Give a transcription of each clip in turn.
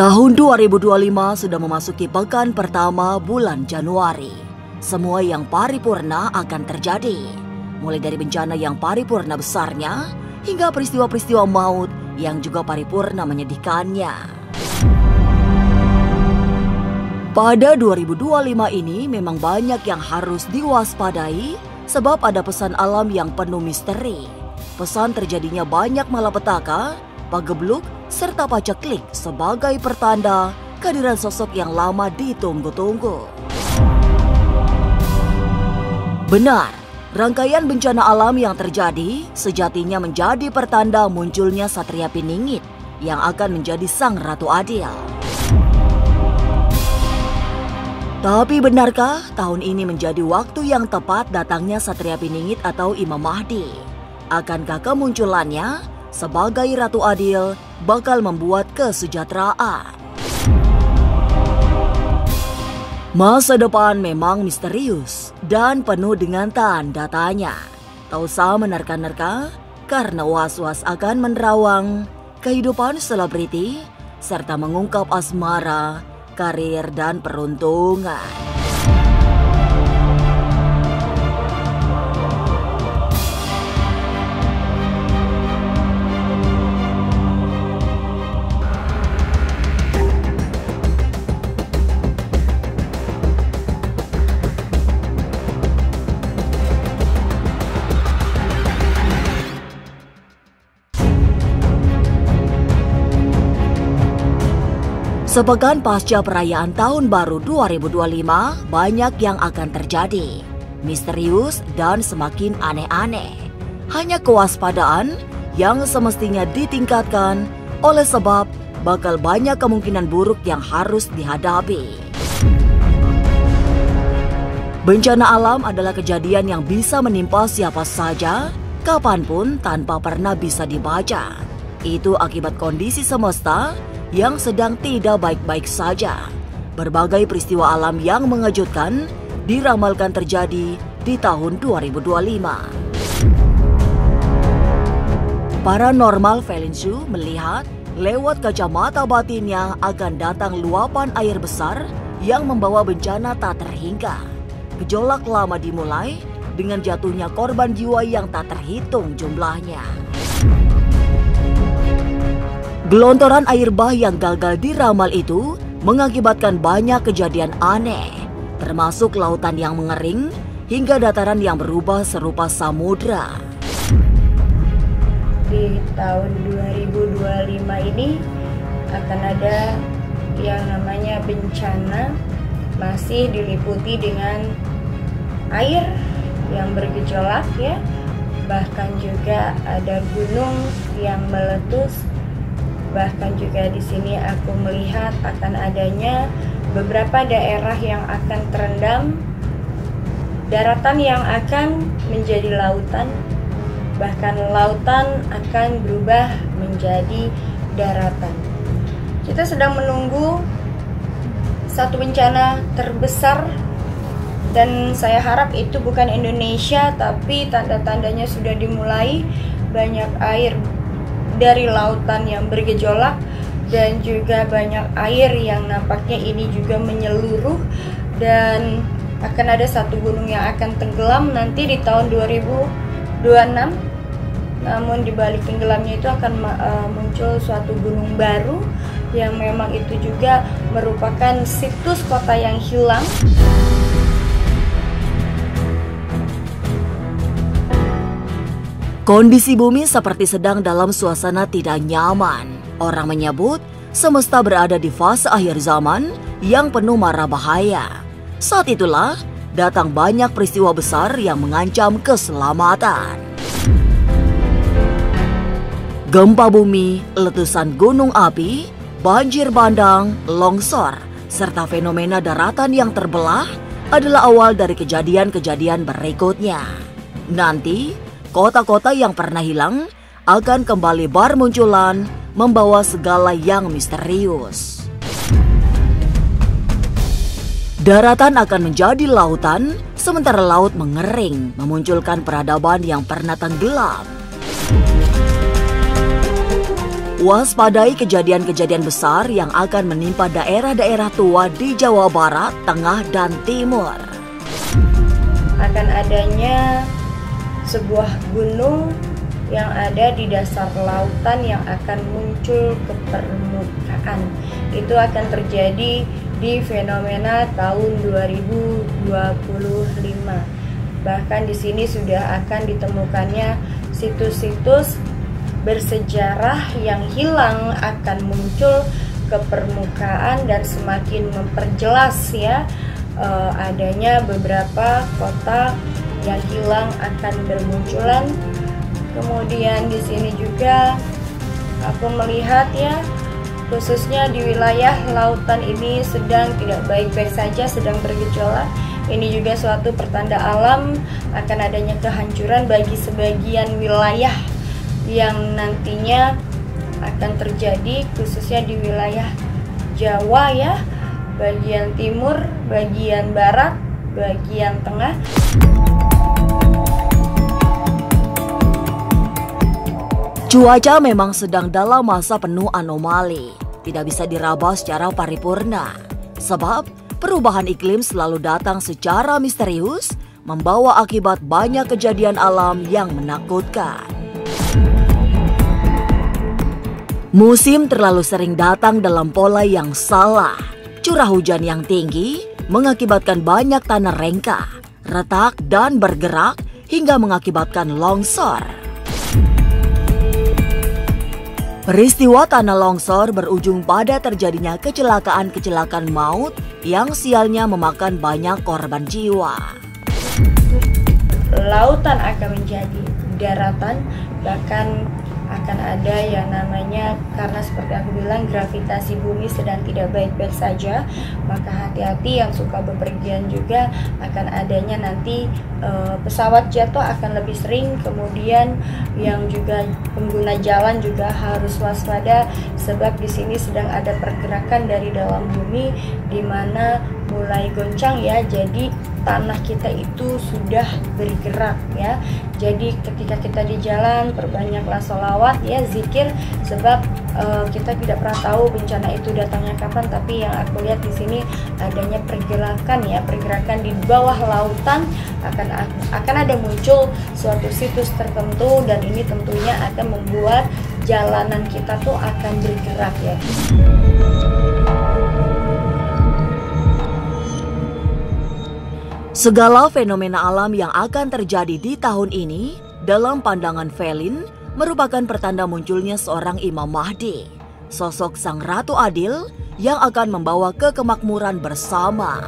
Tahun 2025 sudah memasuki pekan pertama bulan Januari. Semua yang paripurna akan terjadi. Mulai dari bencana yang paripurna besarnya, hingga peristiwa-peristiwa maut yang juga paripurna menyedihkannya. Pada 2025 ini memang banyak yang harus diwaspadai sebab ada pesan alam yang penuh misteri. Pesan terjadinya banyak malapetaka, pagebluk, serta paceklik sebagai pertanda kehadiran sosok yang lama ditunggu-tunggu. Benar, rangkaian bencana alam yang terjadi sejatinya menjadi pertanda munculnya Satria Piningit yang akan menjadi sang Ratu Adil. Tapi benarkah tahun ini menjadi waktu yang tepat datangnya Satria Piningit atau Imam Mahdi? Akankah kemunculannya sebagai Ratu Adil bakal membuat kesejahteraan? Masa depan memang misterius dan penuh dengan tanda tanya. Tak usah menerka-nerka karena was-was akan menerawang kehidupan selebriti serta mengungkap asmara, karir, dan peruntungan. Sepekan pasca perayaan Tahun Baru 2025, banyak yang akan terjadi. Misterius dan semakin aneh-aneh. Hanya kewaspadaan yang semestinya ditingkatkan oleh sebab bakal banyak kemungkinan buruk yang harus dihadapi. Bencana alam adalah kejadian yang bisa menimpa siapa saja, kapanpun tanpa pernah bisa dibaca. Itu akibat kondisi semesta yang sedang tidak baik-baik saja. Berbagai peristiwa alam yang mengejutkan diramalkan terjadi di tahun 2025. Paranormal Felinsu melihat lewat kacamata batinnya akan datang luapan air besar yang membawa bencana tak terhingga. Gejolak lama dimulai dengan jatuhnya korban jiwa yang tak terhitung jumlahnya. Gelontoran air bah yang gagal diramal itu mengakibatkan banyak kejadian aneh, termasuk lautan yang mengering hingga dataran yang berubah serupa samudra. Di tahun 2025 ini akan ada yang namanya bencana, masih diliputi dengan air yang bergejolak ya, bahkan juga ada gunung yang meletus. Bahkan juga di sini aku melihat akan adanya beberapa daerah yang akan terendam, daratan yang akan menjadi lautan, bahkan lautan akan berubah menjadi daratan. Kita sedang menunggu satu bencana terbesar dan saya harap itu bukan Indonesia, tapi tanda-tandanya sudah dimulai. Banyak air dari lautan yang bergejolak dan juga banyak air yang nampaknya ini juga menyeluruh, dan akan ada satu gunung yang akan tenggelam nanti di tahun 2026. Namun di balik tenggelamnya itu akan muncul suatu gunung baru yang memang itu juga merupakan situs kota yang hilang. Kondisi bumi seperti sedang dalam suasana tidak nyaman. Orang menyebut semesta berada di fase akhir zaman yang penuh mara bahaya. Saat itulah datang banyak peristiwa besar yang mengancam keselamatan. Gempa bumi, letusan gunung api, banjir bandang, longsor, serta fenomena daratan yang terbelah adalah awal dari kejadian-kejadian berikutnya. Nanti, kota-kota yang pernah hilang akan kembali bermunculan membawa segala yang misterius. Daratan akan menjadi lautan, sementara laut mengering, memunculkan peradaban yang pernah tenggelam. Waspadai kejadian-kejadian besar yang akan menimpa daerah-daerah tua di Jawa Barat, Tengah, dan Timur. Akan adanya sebuah gunung yang ada di dasar lautan yang akan muncul ke permukaan. Itu akan terjadi di fenomena tahun 2025. Bahkan di sini sudah akan ditemukannya situs-situs bersejarah yang hilang akan muncul ke permukaan dan semakin memperjelas ya adanya beberapa kota yang hilang akan bermunculan. Kemudian di sini juga aku melihat ya, khususnya di wilayah lautan ini sedang tidak baik-baik saja, sedang bergejolak. Ini juga suatu pertanda alam akan adanya kehancuran bagi sebagian wilayah yang nantinya akan terjadi, khususnya di wilayah Jawa ya, bagian timur, bagian barat, bagian tengah. Cuaca memang sedang dalam masa penuh anomali, tidak bisa diraba secara paripurna. Sebab perubahan iklim selalu datang secara misterius, membawa akibat banyak kejadian alam yang menakutkan. Musim terlalu sering datang dalam pola yang salah. Curah hujan yang tinggi mengakibatkan banyak tanah rengkah, retak, dan bergerak hingga mengakibatkan longsor. Peristiwa tanah longsor berujung pada terjadinya kecelakaan-kecelakaan maut yang sialnya memakan banyak korban jiwa. Lautan akan menjadi daratan, bahkan akan ada yang namanya, karena seperti aku bilang gravitasi bumi sedang tidak baik-baik saja, maka hati-hati yang suka bepergian juga akan adanya nanti pesawat jatuh akan lebih sering. Kemudian yang juga pengguna jalan juga harus waspada, sebab di sini sedang ada pergerakan dari dalam bumi di mana mulai goncang ya, jadi tanah kita itu sudah bergerak ya. Jadi ketika kita di jalan, perbanyaklah sholawat ya, zikir, sebab kita tidak pernah tahu bencana itu datangnya kapan. Tapi yang aku lihat di sini adanya pergerakan ya, pergerakan di bawah lautan, akan ada muncul suatu situs tertentu, dan ini tentunya akan membuat jalanan kita tuh akan bergerak ya. Segala fenomena alam yang akan terjadi di tahun ini, dalam pandangan Velin, merupakan pertanda munculnya seorang Imam Mahdi, sosok sang Ratu Adil yang akan membawa kemakmuran bersama.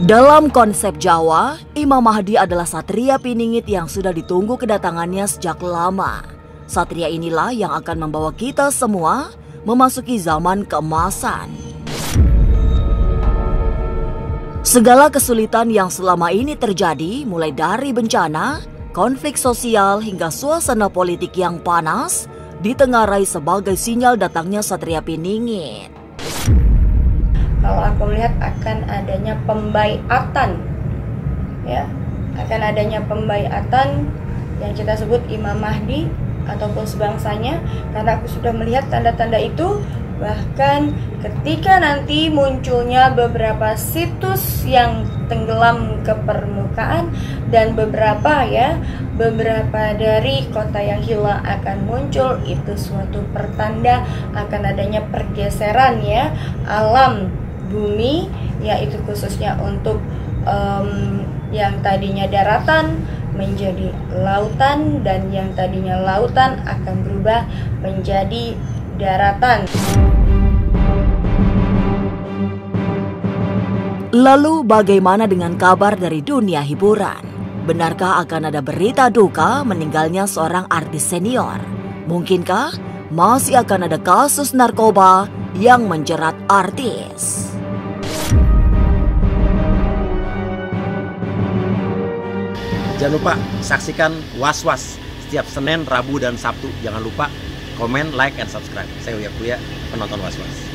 Dalam konsep Jawa, Imam Mahdi adalah satria piningit yang sudah ditunggu kedatangannya sejak lama. Satria inilah yang akan membawa kita semua memasuki zaman keemasan. Segala kesulitan yang selama ini terjadi, mulai dari bencana, konflik sosial, hingga suasana politik yang panas, ditengarai sebagai sinyal datangnya satria piningit. Kalau aku melihat akan adanya pembaiatan ya, akan adanya pembaiatan yang kita sebut Imam Mahdi ataupun sebangsanya, karena aku sudah melihat tanda-tanda itu. Bahkan ketika nanti munculnya beberapa situs yang tenggelam ke permukaan, dan beberapa dari kota yang hilang akan muncul, itu suatu pertanda akan adanya pergeseran ya alam bumi, yaitu khususnya untuk yang tadinya daratan menjadi lautan, dan yang tadinya lautan akan berubah menjadi daratan. Lalu bagaimana dengan kabar dari dunia hiburan? Benarkah akan ada berita duka meninggalnya seorang artis senior? Mungkinkah masih akan ada kasus narkoba yang menjerat artis? Jangan lupa saksikan Was-Was setiap Senin, Rabu, dan Sabtu. Jangan lupa komen, like, and subscribe. Saya Uya Kuya, penonton Was-Was.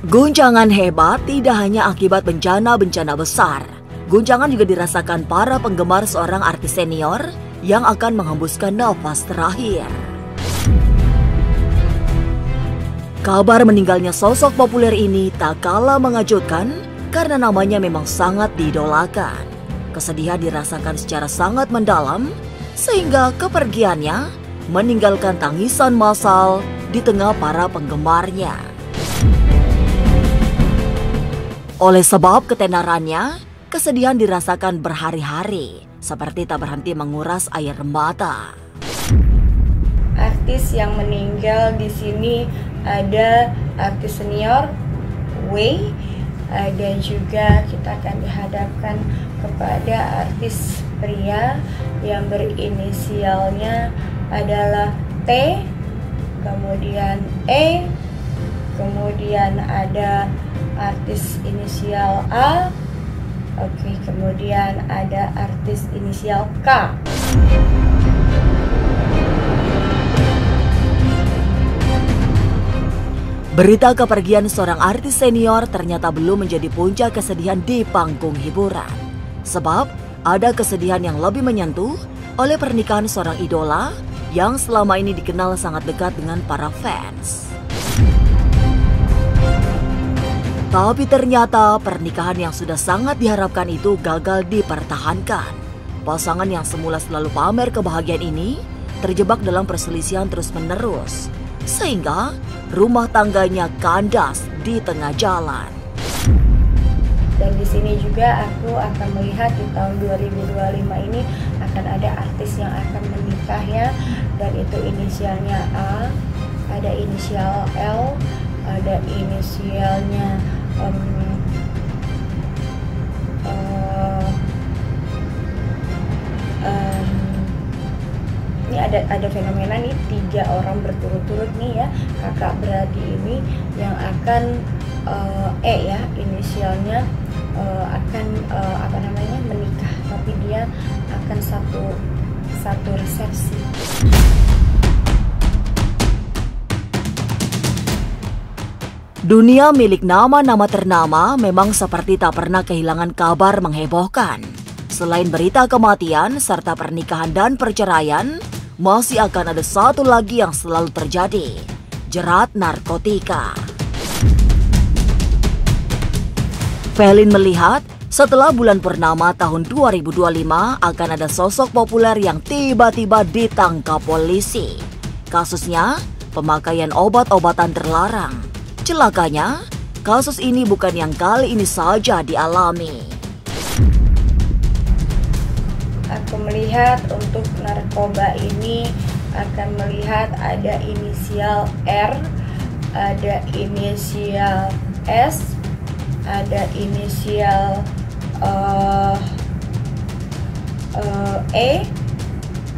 Guncangan hebat tidak hanya akibat bencana-bencana besar. Guncangan juga dirasakan para penggemar seorang artis senior yang akan menghembuskan nafas terakhir. Kabar meninggalnya sosok populer ini tak kalah mengejutkan karena namanya memang sangat diidolakan. Kesedihan dirasakan secara sangat mendalam sehingga kepergiannya meninggalkan tangisan massal di tengah para penggemarnya. Oleh sebab ketenarannya, kesedihan dirasakan berhari-hari, seperti tak berhenti menguras air mata. Artis yang meninggal di sini ada artis senior Wei, dan juga kita akan dihadapkan kepada artis pria yang berinisialnya adalah T, kemudian E, kemudian ada artis inisial A, kemudian ada artis inisial K. Berita kepergian seorang artis senior ternyata belum menjadi puncak kesedihan di panggung hiburan. Sebab ada kesedihan yang lebih menyentuh oleh pernikahan seorang idola yang selama ini dikenal sangat dekat dengan para fans. Tapi ternyata pernikahan yang sudah sangat diharapkan itu gagal dipertahankan. Pasangan yang semula selalu pamer kebahagiaan ini terjebak dalam perselisihan terus-menerus, sehingga rumah tangganya kandas di tengah jalan. Dan di sini juga aku akan melihat di tahun 2025 ini akan ada artis yang akan menikah ya, dan itu inisialnya A, ada inisial L, ada inisialnya ini ada fenomena nih 3 orang berturut-turut nih ya, kakak beradik ini yang akan E ya inisialnya akan menikah, tapi dia akan satu resepsi. Dunia milik nama-nama ternama memang seperti tak pernah kehilangan kabar menghebohkan. Selain berita kematian serta pernikahan dan perceraian, masih akan ada satu lagi yang selalu terjadi, jerat narkotika. Felin melihat setelah bulan purnama tahun 2025 akan ada sosok populer yang tiba-tiba ditangkap polisi. Kasusnya pemakaian obat-obatan terlarang. Celakanya, kasus ini bukan yang kali ini saja dialami. Aku melihat untuk narkoba ini akan melihat ada inisial R, ada inisial S, ada inisial E,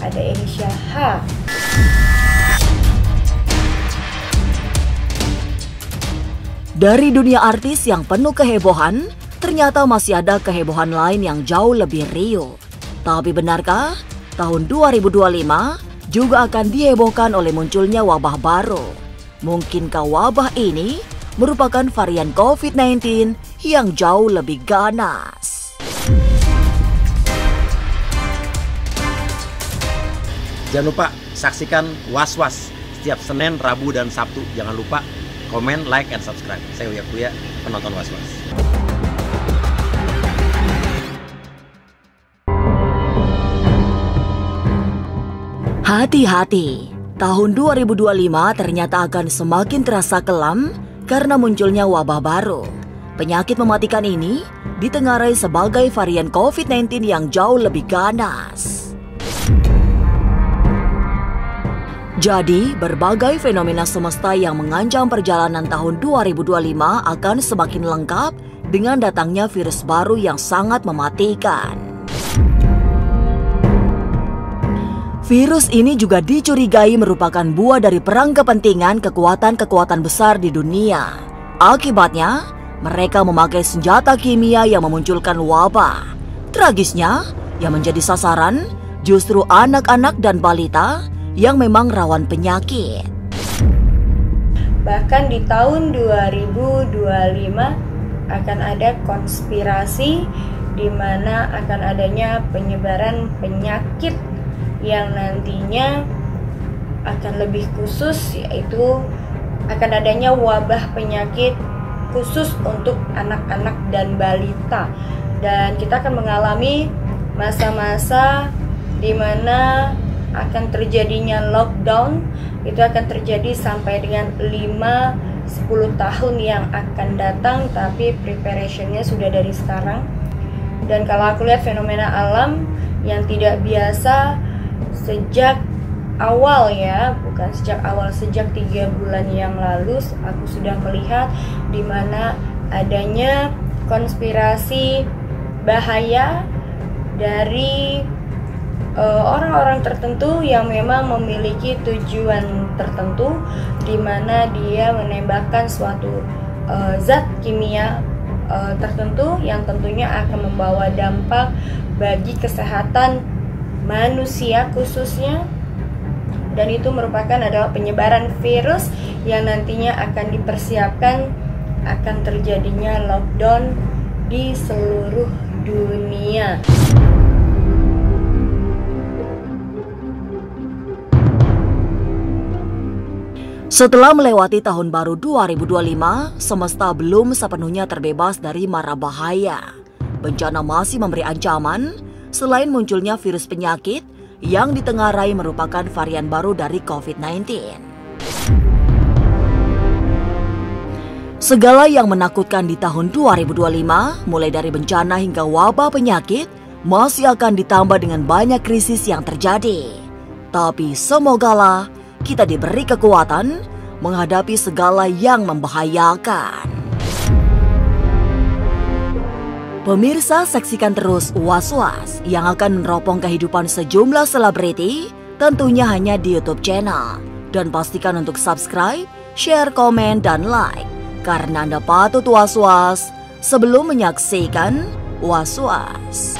ada inisial H. Dari dunia artis yang penuh kehebohan, ternyata masih ada kehebohan lain yang jauh lebih riuh. Tapi benarkah tahun 2025 juga akan dihebohkan oleh munculnya wabah baru? Mungkinkah wabah ini merupakan varian COVID-19 yang jauh lebih ganas? Jangan lupa saksikan Was-Was setiap Senin, Rabu, dan Sabtu. Jangan lupa komen, like, and subscribe. Saya Uya Kuya, penonton Was-Was. Hati-hati, tahun 2025 ternyata akan semakin terasa kelam karena munculnya wabah baru. Penyakit mematikan ini ditengarai sebagai varian COVID-19 yang jauh lebih ganas. Jadi, berbagai fenomena semesta yang mengancam perjalanan tahun 2025 akan semakin lengkap dengan datangnya virus baru yang sangat mematikan. Virus ini juga dicurigai merupakan buah dari perang kepentingan kekuatan-kekuatan besar di dunia. Akibatnya, mereka memakai senjata kimia yang memunculkan wabah. Tragisnya, yang menjadi sasaran justru anak-anak dan balita yang memang rawan penyakit. bahkan di tahun 2025 akan ada konspirasi di mana akan adanya penyebaran penyakit yang nantinya akan lebih khusus, yaitu akan adanya wabah penyakit khusus untuk anak-anak dan balita. Dan kita akan mengalami masa-masa di mana akan terjadinya lockdown. Itu akan terjadi sampai dengan 5-10 tahun yang akan datang, tapi preparationnya sudah dari sekarang. Dan kalau aku lihat fenomena alam yang tidak biasa sejak awal ya, bukan sejak awal, sejak 3 bulan yang lalu aku sudah melihat di mana adanya konspirasi bahaya dari orang-orang tertentu yang memang memiliki tujuan tertentu, di mana dia menembakkan suatu zat kimia tertentu yang tentunya akan membawa dampak bagi kesehatan manusia khususnya. Dan itu merupakan adalah penyebaran virus yang nantinya akan dipersiapkan akan terjadinya lockdown di seluruh dunia. Setelah melewati tahun baru 2025, semesta belum sepenuhnya terbebas dari mara bahaya. Bencana masih memberi ancaman, selain munculnya virus penyakit yang ditengarai merupakan varian baru dari COVID-19. Segala yang menakutkan di tahun 2025, mulai dari bencana hingga wabah penyakit, masih akan ditambah dengan banyak krisis yang terjadi. Tapi semogalah kita diberi kekuatan menghadapi segala yang membahayakan. Pemirsa, saksikan terus Was-Was yang akan meneropong kehidupan sejumlah selebriti, tentunya hanya di YouTube channel. Dan pastikan untuk subscribe, share, komen, dan like, karena Anda patut was-was sebelum menyaksikan Was-Was.